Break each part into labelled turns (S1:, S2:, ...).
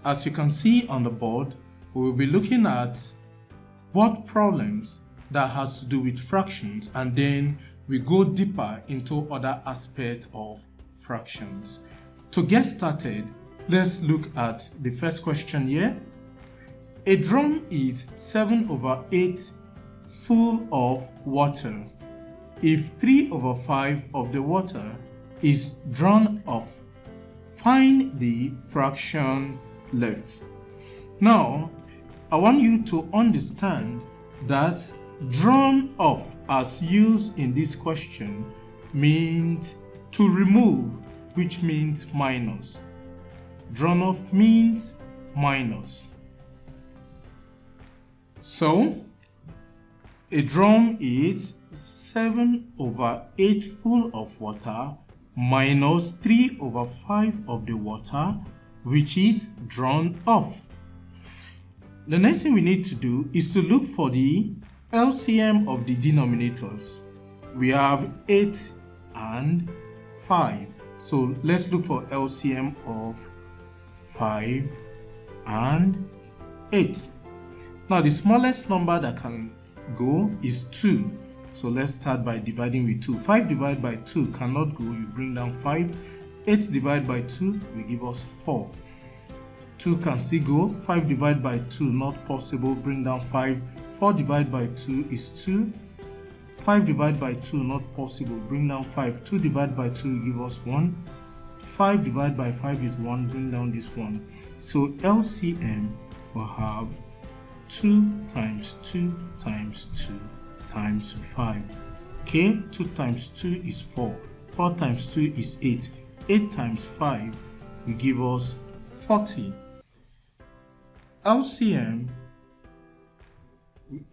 S1: as you can see on the board, we will be looking at what problems that has to do with fractions, and then we go deeper into other aspects of fractions. To get started, let's look at the first question here. A drum is 7/8 full of water. If 3/5 of the water is drawn off, find the fraction left. Now, I want you to understand that drawn off, as used in this question, means to remove, which means minus. Drawn off means minus. So, a drum is 7/8 full of water minus 3/5 of the water, which is drawn off. The next thing we need to do is to look for the LCM of the denominators. We have 8 and 5. So let's look for LCM of 5 and 8. Now the smallest number that can go is 2. So let's start by dividing with 2. 5 divided by 2 cannot go, you bring down 5. 8 divided by 2 will give us 4. 2 can still go. 5 divided by 2 not possible, bring down 5. 4 divided by 2 is 2. 5 divided by 2 not possible, bring down 5. 2 divided by 2 will give us 1. 5 divided by 5 is 1, bring down this 1. So LCM will have 2 times 2 times 2 times 5. Okay, 2 times 2 is 4. 4 times 2 is 8. 8 times 5 will give us 40. LCM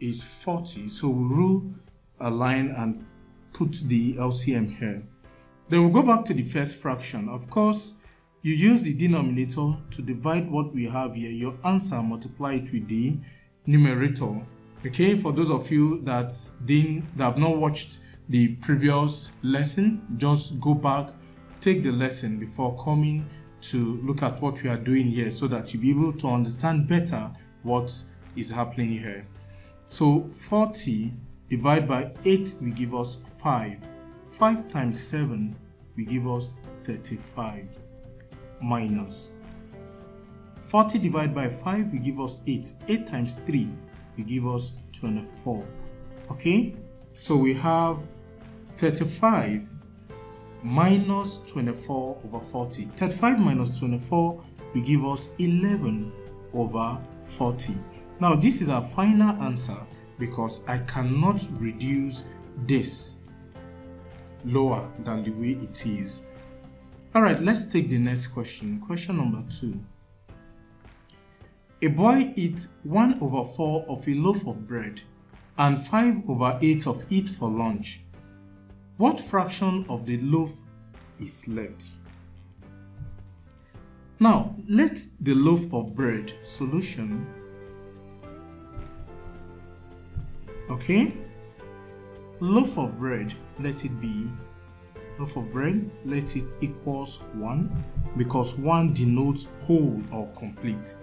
S1: is 40, so we'll rule a line and put the LCM here. Then we'll go back to the first fraction. Of course, you use the denominator to divide what we have here. Your answer, multiply it with the numerator. Okay, for those of you that have not watched the previous lesson, just go back, take the lesson before coming to look at what we are doing here, so that you'll be able to understand better what is happening here. So 40 divided by 8 will give us 5. 5 times 7 will give us 35. Minus 40 divided by 5 will give us 8. 8 times 3 will give us 24. Okay, so we have 35 minus 24 over 40. 35 minus 24 will give us 11 over 40. Now this is our final answer because I cannot reduce this lower than the way it is. Alright, let's take the next question. Question number 2. A boy eats 1/4 of a loaf of bread and 5/8 of it for lunch. What fraction of the loaf is left? Now, let the loaf of bread solution. Okay? Loaf of bread, let it be loaf of bread, let it equals 1, because 1 denotes whole or complete.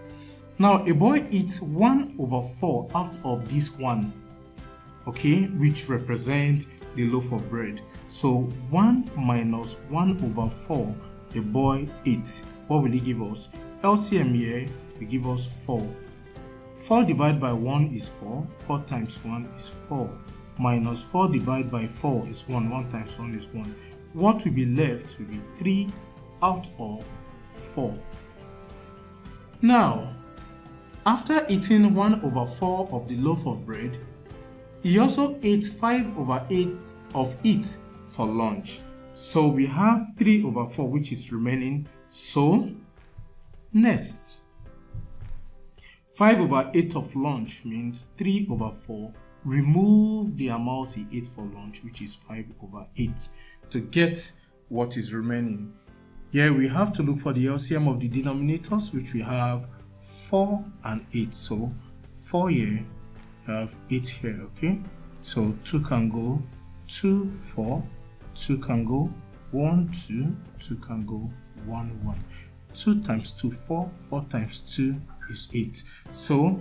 S1: Now, a boy eats 1/4 out of this 1, okay, which represent the loaf of bread. So 1 minus 1/4, the boy eats. What will it give us? LCM here will give us 4. 4 divided by 1 is 4. 4 times 1 is 4. Minus 4 divided by 4 is 1. 1 times 1 is 1. What will be left will be 3 out of 4. Now, after eating 1/4 of the loaf of bread, he also ate 5/8 of it for lunch. So we have 3/4 which is remaining. So next, 5/8 of lunch means 3/4. Remove the amount he ate for lunch, which is 5/8, to get what is remaining. Here we have to look for the LCM of the denominators, which we have 4 and 8. So 4 here, we have 8 here, okay? So 2 can go, 2, 4, 2 can go, 1, 2, 2 can go, 1, 1. 2 times 2, 4. 4 times 2 is 8. So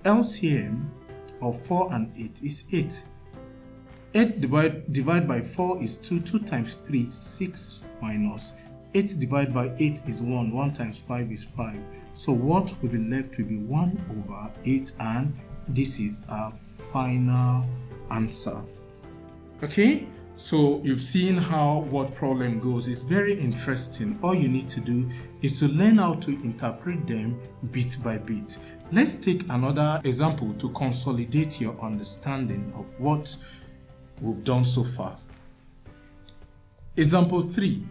S1: LCM of 4 and 8 is 8. 8 divided by 4 is 2. 2 times 3, 6 minus 8 divided by 8 is 1. 1 times 5 is 5. So what will be left will be 1 over 8, and this is our final answer. Okay, so you've seen how word problem goes. It's very interesting. All you need to do is to learn how to interpret them bit by bit. Let's take another example to consolidate your understanding of what we've done so far. Example 3.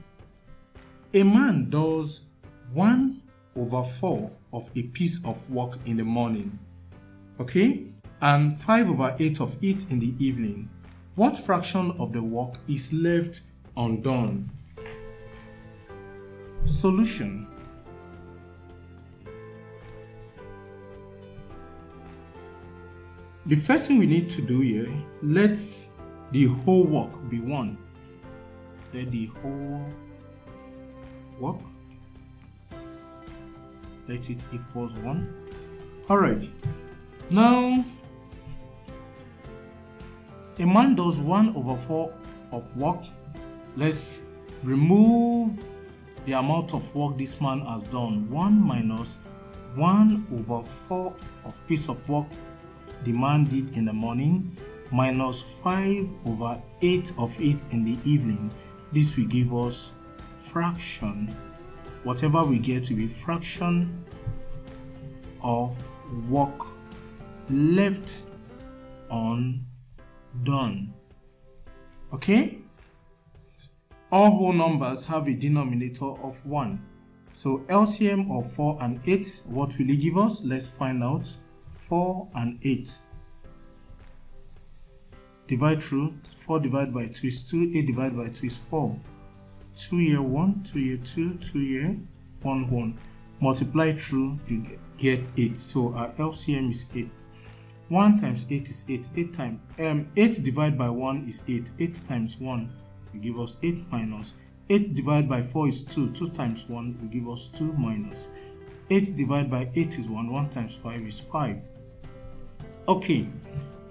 S1: A man does 1/4 of a piece of work in the morning, okay, and 5/8 of it in the evening. What fraction of the work is left undone? Solution. The first thing we need to do here, let the whole work be 1. Let the whole work, let it equals 1. Alright, now a man does 1/4 of work. Let's remove the amount of work this man has done. 1 minus 1/4 of piece of work the man did in the morning, minus 5/8 of it in the evening. This will give us fraction. Whatever we get will be fraction of work left undone. Okay? All whole numbers have a denominator of 1. So LCM of 4 and 8, what will it give us? Let's find out. 4 and 8. Divide through. 4 divided by 2 is 2. 8 divided by 2 is 4. 2 here 1, 2 here 2, 2 here 1, 1. Multiply through, you get 8. So our LCM is 8. 1 times 8 is 8. 8 divided by 1 is 8. 8 times 1 will give us 8 minus. 8 divided by 4 is 2. 2 times 1 will give us 2 minus. 8 divided by 8 is 1. 1 times 5 is 5. Okay,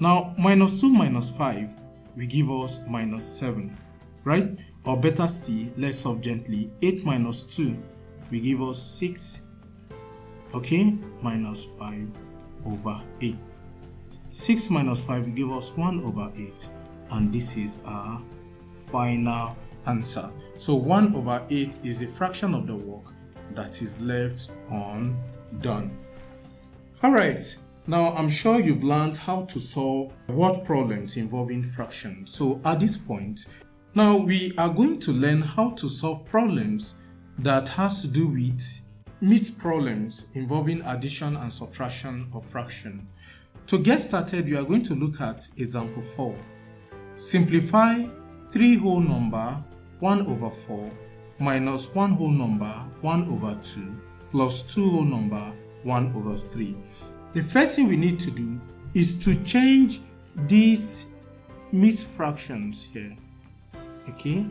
S1: now minus 2 minus 5 will give us minus 7, right? Or better still, let's solve gently. 8 minus 2 will give us 6, okay, minus 5/8. 6 minus 5 will give us 1/8, and this is our final answer. So 1/8 is a fraction of the work that is left undone. Alright, now I'm sure you've learned how to solve word problems involving fractions. So at this point, now we are going to learn how to solve problems that has to do with mixed problems involving addition and subtraction of fraction. To get started, we are going to look at example 4. Simplify 3 whole number 1/4 minus 1 whole number 1/2 plus 2 whole number 1/3. The first thing we need to do is to change these mixed fractions here. Okay,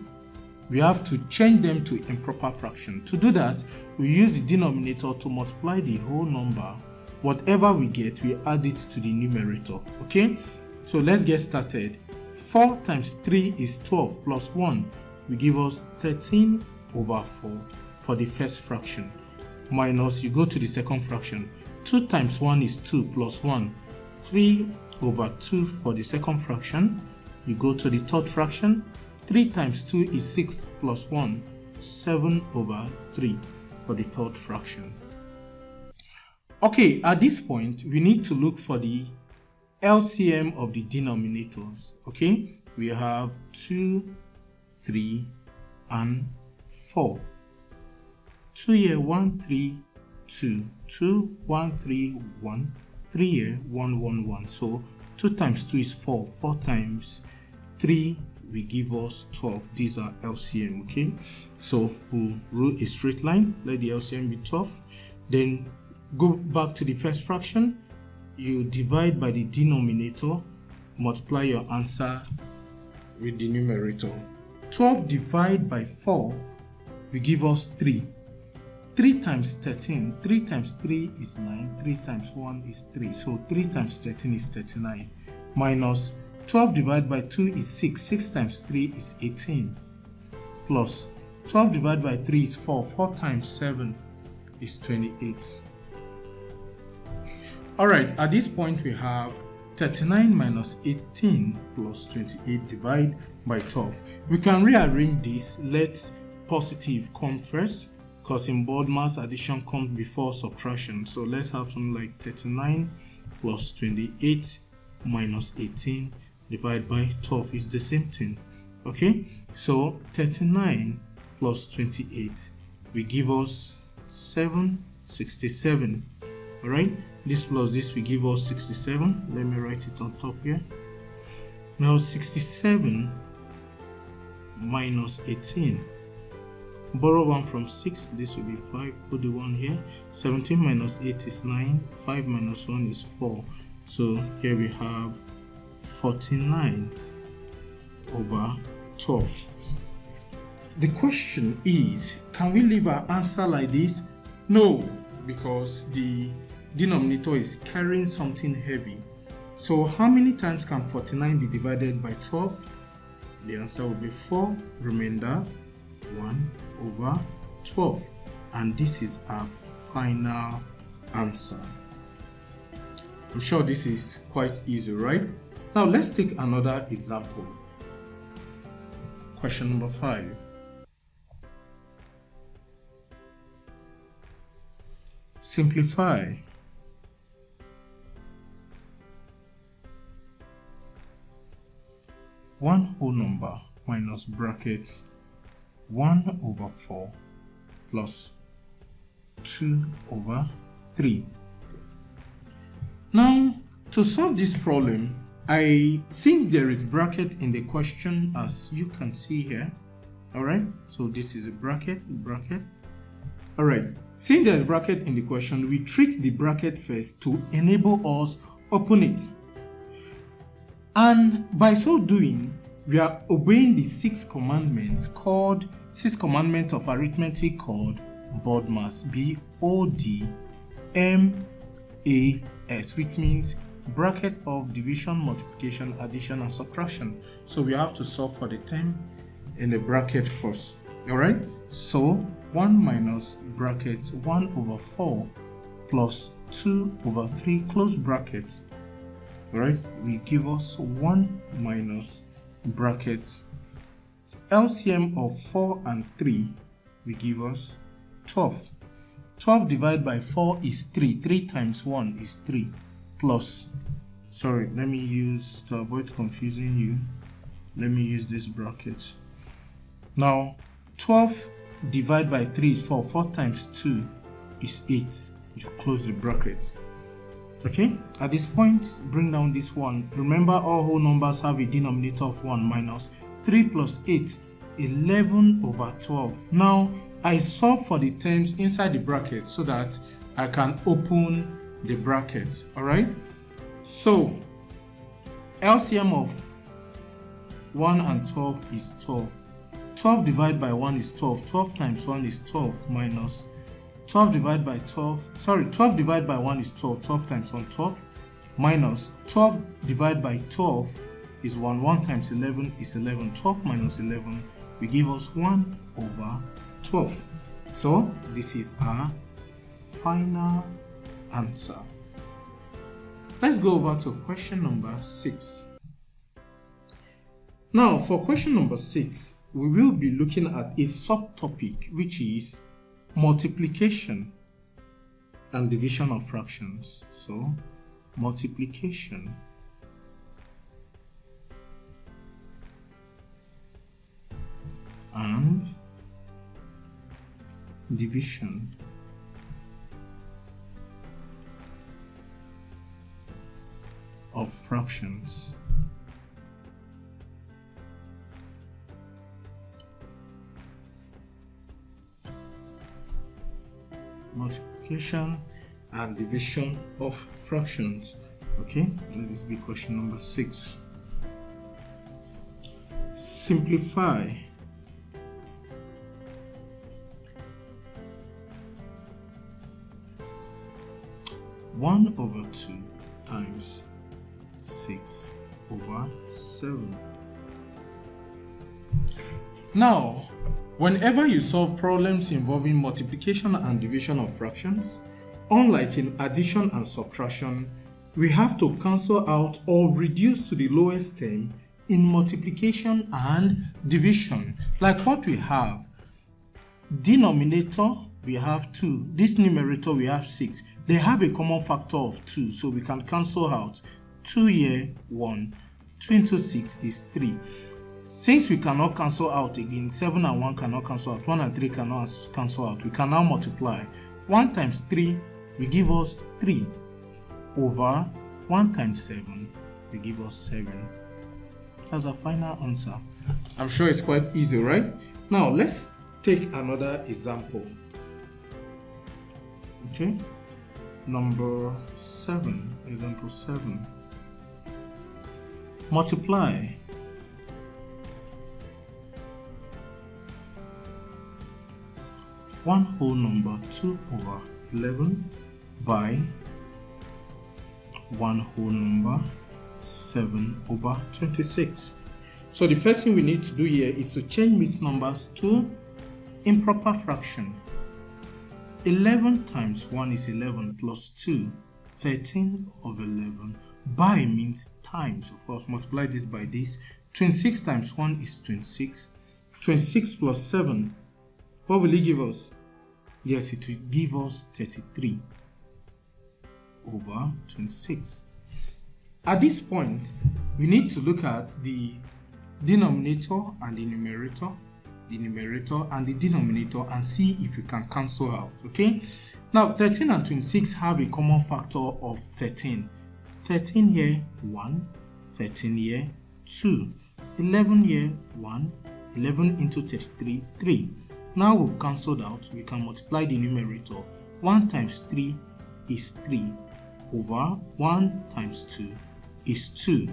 S1: we have to change them to improper fraction. To do that, we use the denominator to multiply the whole number. Whatever we get, we add it to the numerator. Okay, so let's get started. 4 times 3 is 12 plus 1 will give us 13/4 for the first fraction. Minus, you go to the second fraction. 2 times 1 is 2 plus 1, 3/2 for the second fraction. You go to the third fraction. 3 times 2 is 6 plus 1, 7/3 for the third fraction. Okay, at this point, we need to look for the LCM of the denominators. Okay, we have 2, 3, and 4. 2 here, 1, 3, 2. 2, 1, 3, 1. 3 here, 1, 1, 1. So 2 times 2 is 4. 4 times 3 will give us 12. These are LCM, okay? So we'll rule a straight line. Let the LCM be 12. Then go back to the first fraction. You divide by the denominator. Multiply your answer with the numerator. 12 divided by 4 will give us 3. 3 times 13, 3 times 3 is 9, 3 times 1 is 3. So 3 times 13 is 39. Minus 12 divided by 2 is 6. 6 times 3 is 18. Plus 12 divided by 3 is 4. 4 times 7 is 28. Alright, at this point we have 39 minus 18 plus 28 divided by 12. We can rearrange this. Let positive come first, because in BODMAS addition comes before subtraction. So let's have something like 39 plus 28 minus 18 divided by 12 is the same thing. Okay, so 39 plus 28 will give us 767. All right, this plus this will give us 67. Let me write it on top here. Now 67 minus 18. Borrow 1 from 6, this will be 5, put the 1 here. 17 minus 8 is 9, 5 minus 1 is 4. So here we have 49 over 12. The question is, can we leave our answer like this? No, because the denominator is carrying something heavy. So how many times can 49 be divided by 12? The answer will be 4, remainder 1 over 12, and this is our final answer. I'm sure this is quite easy, right? Now let's take another example. Question number 5. Simplify. One whole number minus bracket 1 over 4 plus 2 over 3. Now, to solve this problem, since there is bracket in the question, as you can see here, alright, so this is a bracket. Alright, since there is bracket in the question, we treat the bracket first to enable us open it. And by so doing, we are obeying the 6 commandments called 6 commandments of arithmetic called BODMAS, BODMAS, which means bracket of division, multiplication, addition, and subtraction. So we have to solve for the term in the bracket first. All right. So 1 minus bracket 1 over 4 plus 2 over 3 close bracket. All right, will give us 1 minus bracket LCM of 4 and 3 will give us 12. 12 divided by 4 is 3. 3 times 1 is 3 plus, sorry, let me use, to avoid confusing you, let me use this bracket. Now 12 divided by 3 is 4. 4 times 2 is 8. You close the bracket. Okay, at this point, bring down this 1. Remember, all whole numbers have a denominator of 1 minus 3 plus 8, 11 over 12. Now, I solve for the terms inside the bracket so that I can open the bracket. Alright, so LCM of 1 and 12 is 12. 12 divided by 1 is 12. 12 times 1 is 12 minus 12 divided by 12, sorry, 12 divided by 1 is 12, 12 times 1, 12, minus 12 divided by 12 is 1, 1 times 11 is 11, 12 minus 11 will give us 1 over 12. So this is our final answer. Let's go over to question number 6. Now for question number 6, we will be looking at a subtopic, which is multiplication and division of fractions. So multiplication and division of fractions. Multiplication and division of fractions. Okay, let this be question number 6. Simplify 1 over 2 times 6 over 7. Now, whenever you solve problems involving multiplication and division of fractions, unlike in addition and subtraction, we have to cancel out or reduce to the lowest term in multiplication and division. Like what we have, denominator we have 2, this numerator we have 6. They have a common factor of 2, so we can cancel out 2 here 1, 2 into 6 is 3. Since we cannot cancel out again, 7 and 1 cannot cancel out, 1 and 3 cannot cancel out, we can now multiply. 1 times 3 will give us 3 over 1 times 7 will give us 7. That's our final answer. I'm sure it's quite easy, right? Now let's take another example. Okay, number 7, example 7. Multiply 1 whole number 2 over 11 by 1 whole number 7 over 26. So the first thing we need to do here is to change these numbers to improper fraction. 11 times 1 is 11 plus 2, 13 over 11. By means times, of course, multiply this by this. 26 times 1 is 26. 26 plus 7, what will it give us? Yes, it will give us 33 over 26. At this point, we need to look at the denominator and the numerator and the denominator and see if we can cancel out. Okay, now 13 and 26 have a common factor of 13. 13 here 1, 13 here 2, 11 here 1, 11 into 33 3. Now we've cancelled out, we can multiply the numerator. 1 times 3 is 3 over 1 times 2 is 2.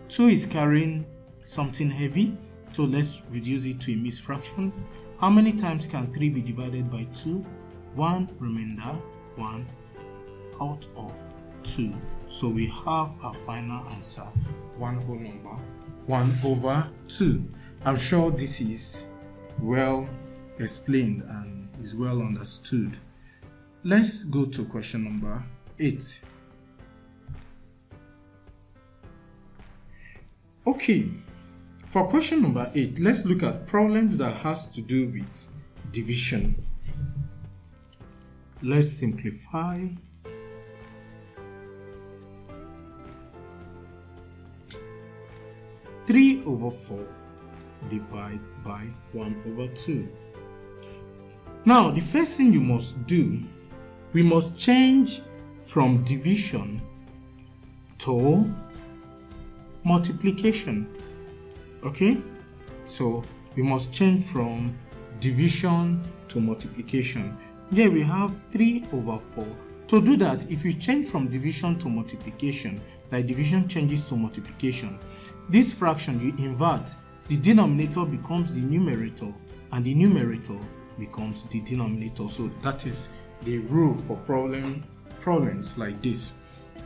S1: 2 is carrying something heavy, so let's reduce it to a mixed fraction. How many times can 3 be divided by 2? 1 remainder, 1 out of 2. So we have our final answer, 1 whole number 1 over 2. I'm sure this is well explained and is well understood. Let's go to question number 8. Okay, for question number 8, let's look at problems that has to do with division. Let's simplify. Three over 4 divide by 1 over 2. Now, the first thing you must do, we must change from division to multiplication. Okay, so we must change from division to multiplication. Here we have 3 over 4. To do that, if you change from division to multiplication, like division changes to multiplication, this fraction you invert, the denominator becomes the numerator and the numerator becomes the denominator. So that is the rule for problems like this.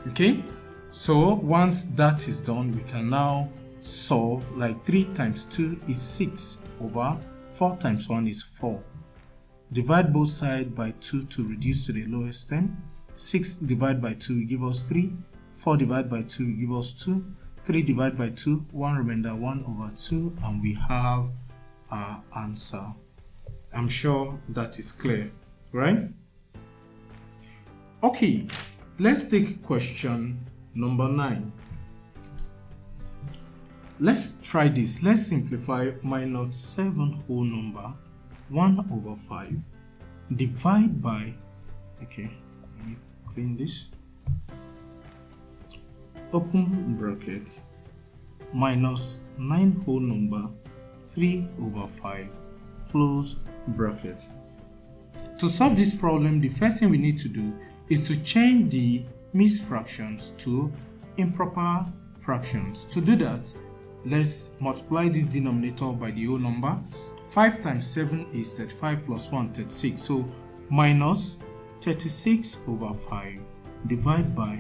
S1: Okay, so once that is done, we can now solve. Like 3 times 2 is 6 over 4 times 1 is 4. Divide both sides by 2 to reduce to the lowest term. 6 divided by 2 will give us 3. 4 divided by 2 will give us 2. 3 divided by 2, 1 remainder, 1 over 2, and we have our answer. I'm sure that is clear, right? Okay, let's take question number 9. Let's try this. Let's simplify minus 7 whole number 1 over 5 divide by, okay, let me clean this, open bracket, minus 9 whole number 3 over 5 close bracket. To solve this problem, the first thing we need to do is to change the mixed fractions to improper fractions. To do that, let's multiply this denominator by the whole number. 5 times 7 is 35 plus 1, 36. So minus 36 over 5 divide by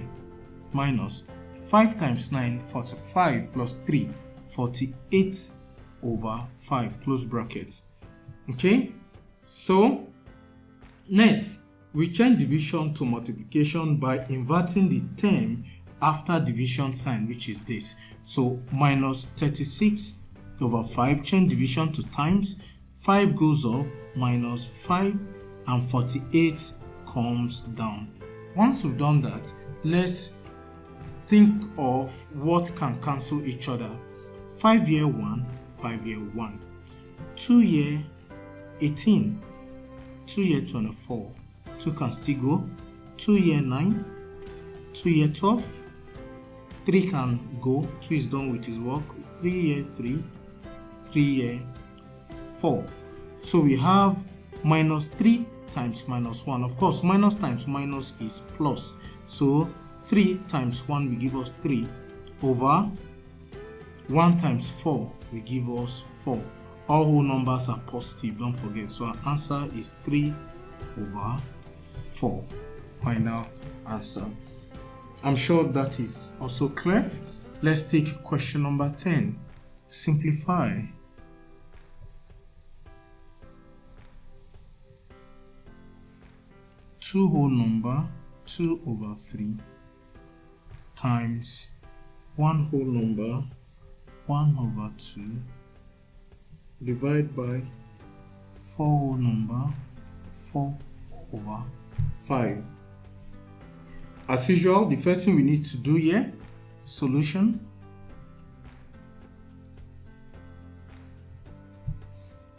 S1: minus 5 times 9, 45 plus 3, 48 over 5, close brackets. Okay, so next we change division to multiplication by inverting the term after division sign, which is this. So minus 36 over 5, change division to times, 5 goes up, minus 5, and 48 comes down. Once we've done that, let's think of what can cancel each other. 5 year 1, 5 year 1. 2 year 18, 2 year 24. 2 can still go. 2 year 9, 2 year 12. 3 can go. 2 is done with his work. 3 year 3, 3 year 4. So we have minus 3 times minus 1. Of course, minus times minus is plus. So 3 times 1 will give us 3 over 1 times 4 will give us 4. All whole numbers are positive, don't forget. So our answer is 3 over 4. Final answer. I'm sure that is also clear. Let's take question number 10. Simplify. Two whole number 2 over 3 times 1 whole number 1 over 2 divide by 4 whole number 4 over 5. As usual, the first thing we need to do here, solution.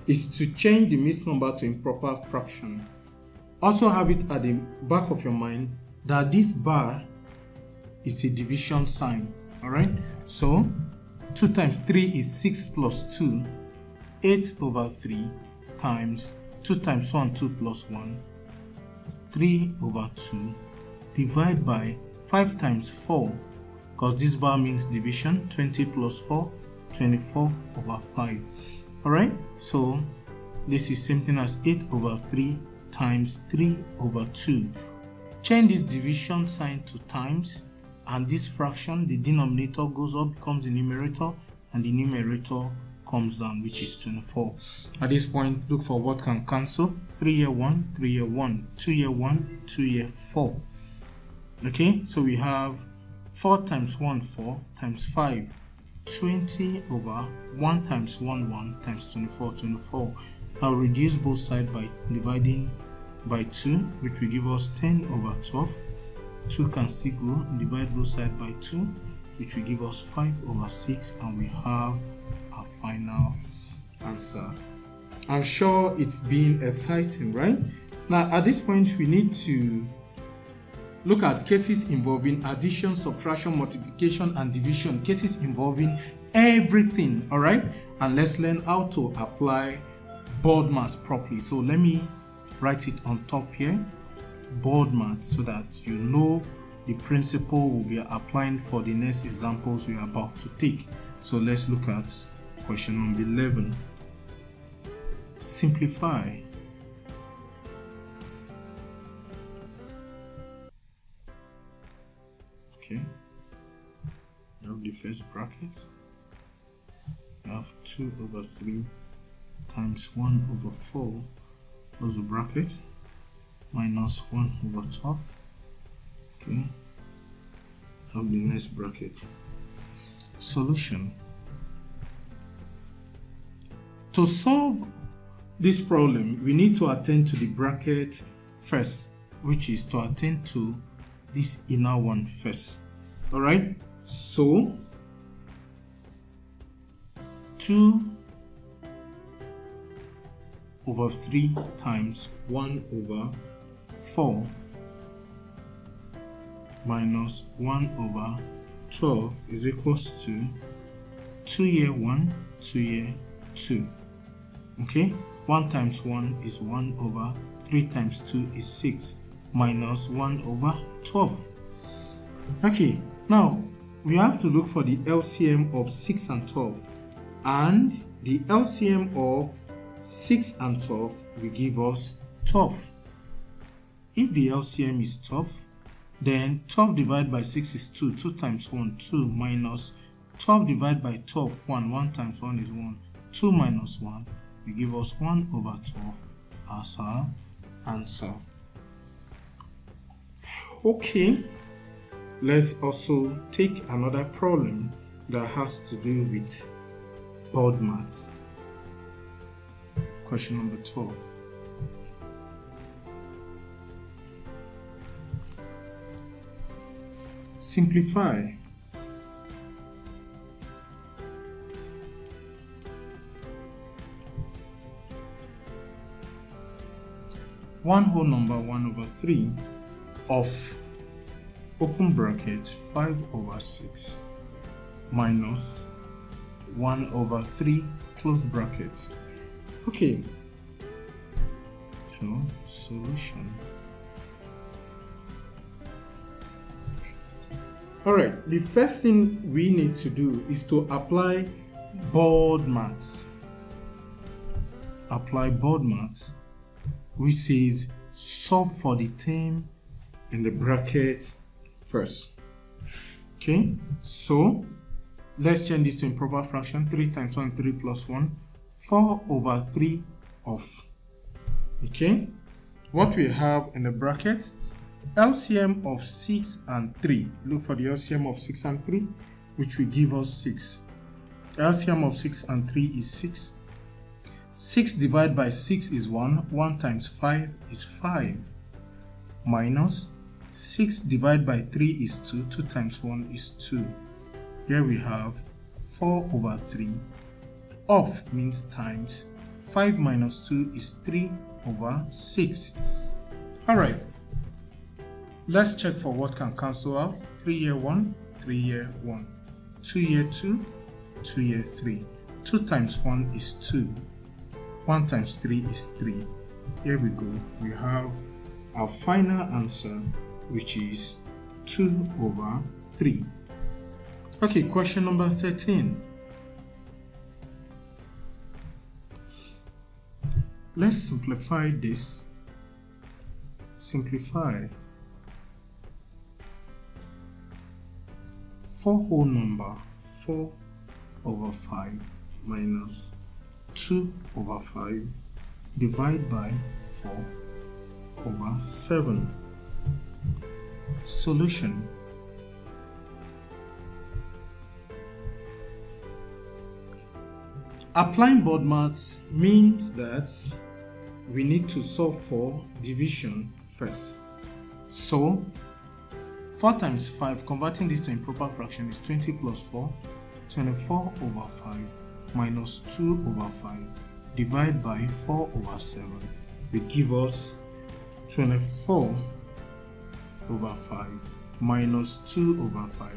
S1: Is to change the mixed number to improper fraction. Also have it at the back of your mind that this bar is a division sign. Alright, so 2 times 3 is 6 plus 2, 8 over 3 times 2 times 1, 2 plus 1, 3 over 2, divide by 5 times 4, because this bar means division, 20 plus 4, 24 over 5. Alright, so this is something as 8 over 3 times 3 over 2. Change this division sign to times, and this fraction, the denominator goes up, becomes the numerator, and the numerator comes down, which is 24. At this point, look for what can cancel. 3 year 1, 3 year 1, 2 year 1, 2 year 4. Okay, so we have 4 times 1, 4 times 5, 20 over 1 times 1, 1 times 24, 24. Now reduce both sides by dividing by 2, which will give us 10 over 12. 2 can still go, divide both sides by 2, which will give us 5 over 6, and we have our final answer. I'm sure it's been exciting, right? Now at this point we need to look at cases involving addition, subtraction, multiplication, and division. Cases involving everything, all right? And let's learn how to apply BODMAS properly. So let me write it on top here, BODMAS, so that you know the principle we'll be applying for the next examples we are about to take. So let's look at question number 11. Simplify. Okay, you have the first bracket. You have 2 over 3 times 1 over 4, close the bracket, minus 1 over 12. Okay, have the next bracket. Solution. To solve this problem, we need to attend to the bracket first, which is to attend to this inner one first. All right, so 2 over 3 times 1 over 4 minus 1 over 12 is equals to 2 year 1, 2 year 2. Okay, 1 times 1 is 1 over 3 times 2 is 6 minus 1 over 12. Okay, now we have to look for the LCM of 6 and 12, and the LCM of 6 and 12 will give us 12. If the LCM is 12, Then 12 divided by 6 is 2. 2 times 1, 2 minus 12 divided by 12, 1. 1 times 1 is 1. 2 minus 1 will give us 1 over 12 as our answer. Okay, let's also take another problem that has to do with BODMAS. Question number 12. Simplify. One whole number 1 over 3 of open bracket 5 over 6 minus 1 over 3 close bracket. Okay, so solution. Alright, the first thing we need to do is to apply BODMAS. Apply BODMAS, which says solve for the term in the bracket first. Okay, so let's change this to improper fraction. 3 times 1, 3 plus 1, 4 over 3 of. Okay, what we have in the bracket, LCM of 6 and 3. Look for the LCM of 6 and 3, which will give us 6. LCM of 6 and 3 is 6. 6 divided by 6 is 1. 1 times 5 is 5. Minus 6 divided by 3 is 2. 2 times 1 is 2. Here we have 4 over 3. Of means times. 5 minus 2 is 3 over 6. Alright. Let's check for what can cancel out. 3 here 1, 3 here 1. 2 here 2, 2 here 3. 2 times 1 is 2. 1 times 3 is 3. Here we go. We have our final answer, which is 2 over 3. Okay, question number 13. Let's simplify this. Simplify. 4 whole number 4 over 5 minus 2 over 5 divided by 4 over 7. Solution. Applying BODMAS means that we need to solve for division first. So 4 times 5, converting this to improper fraction, is 20 plus 4, 24 over 5 minus 2 over 5 divided by 4 over 7 will give us 24 over 5 minus 2 over 5.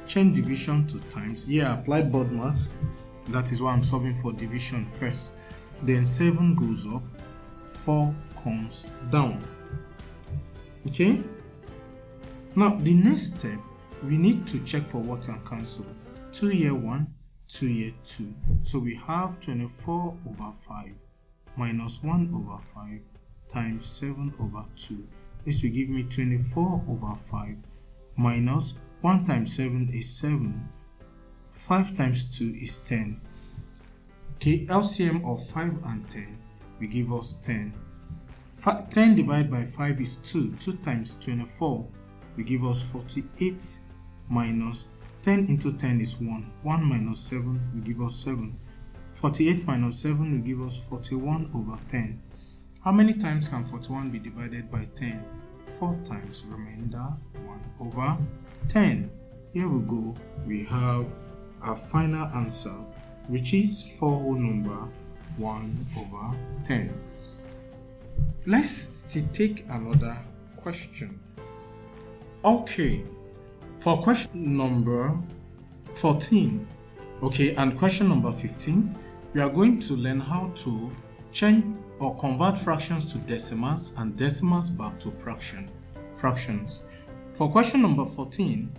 S1: Change division to times. Here apply BODMAS. That is why I'm solving for division first. Then 7 goes up, 4 comes down. Okay? Now the next step, we need to check for what can cancel. 2 here 1, 2 here 2. So we have 24 over 5 minus 1 over 5 times 7 over 2. This will give me 24 over 5 minus 1 times 7 is 7. 5 times 2 is 10. Okay, LCM of 5 and 10 will give us 10. 10 divided by 5 is 2. 2 times 24 will give us 48 minus 10 into 10 is 1. 1 minus 7 will give us 7. 48 minus 7 will give us 41 over 10. How many times can 41 be divided by 10? 4 times. Remainder 1 over 10. Here we go. We have our final answer, which is 4 whole number 1 over 10. Let's still take another question. Okay, for question number 14, okay, and question number 15, we are going to learn how to change or convert fractions to decimals and decimals back to fractions. For question number 14,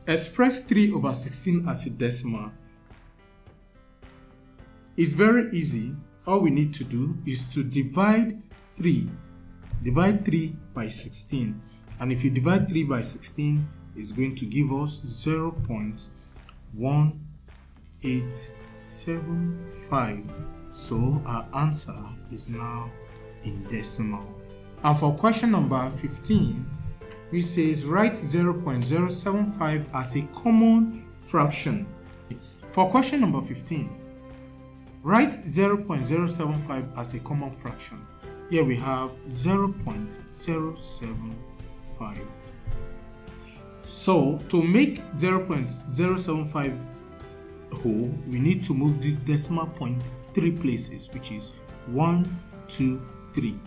S1: express 3 over 16 as a decimal. It's very easy. All we need to do is to divide 3 by 16. And if you divide 3 by 16, it's going to give us 0.1875. So our answer is now in decimal. And for question number 15, which says write 0.075 as a common fraction. For question number 15, write 0.075 as a common fraction. Here we have 0.075. So to make 0.075 whole, we need to move this decimal point 3 places, which is 1, 2, 3.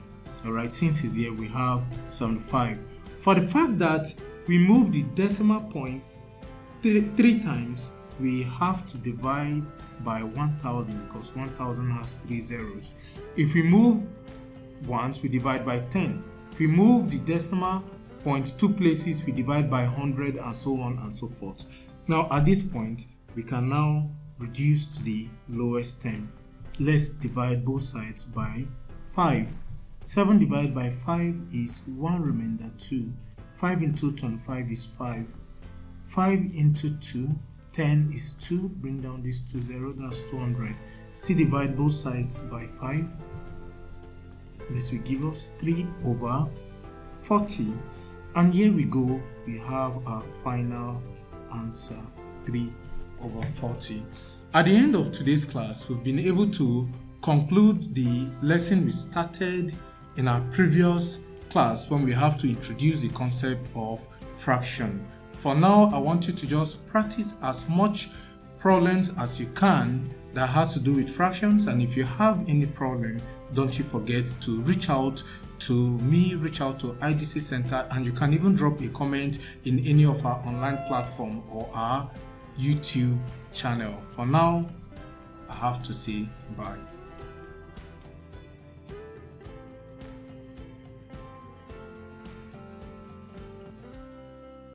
S1: Alright, since it's here, we have 75. For the fact that we move the decimal point 3 times, we have to divide by 1000 because 1000 has 3 zeros. If we move once, we divide by 10. If we move the decimal point 2 places, we divide by 100, and so on and so forth. Now at this point, we can now reduce to the lowest term. Let's divide both sides by 5. 7 divided by 5 is 1 remainder 2. 5 into 25 is 5. 5 into 2, 10 is 2. Bring down this 2 0, that's 200. Still divide both sides by 5. This will give us 3 over 40. And here we go, we have our final answer, 3 over 40. At the end of today's class, we've been able to conclude the lesson we started in our previous class when we have to introduce the concept of fraction. For now, I want you to just practice as much problems as you can that has to do with fractions, and if you have any problem, don't you forget to reach out to me, reach out to IDC Center, and you can even drop a comment in any of our online platform or our YouTube channel. For now, I have to say bye.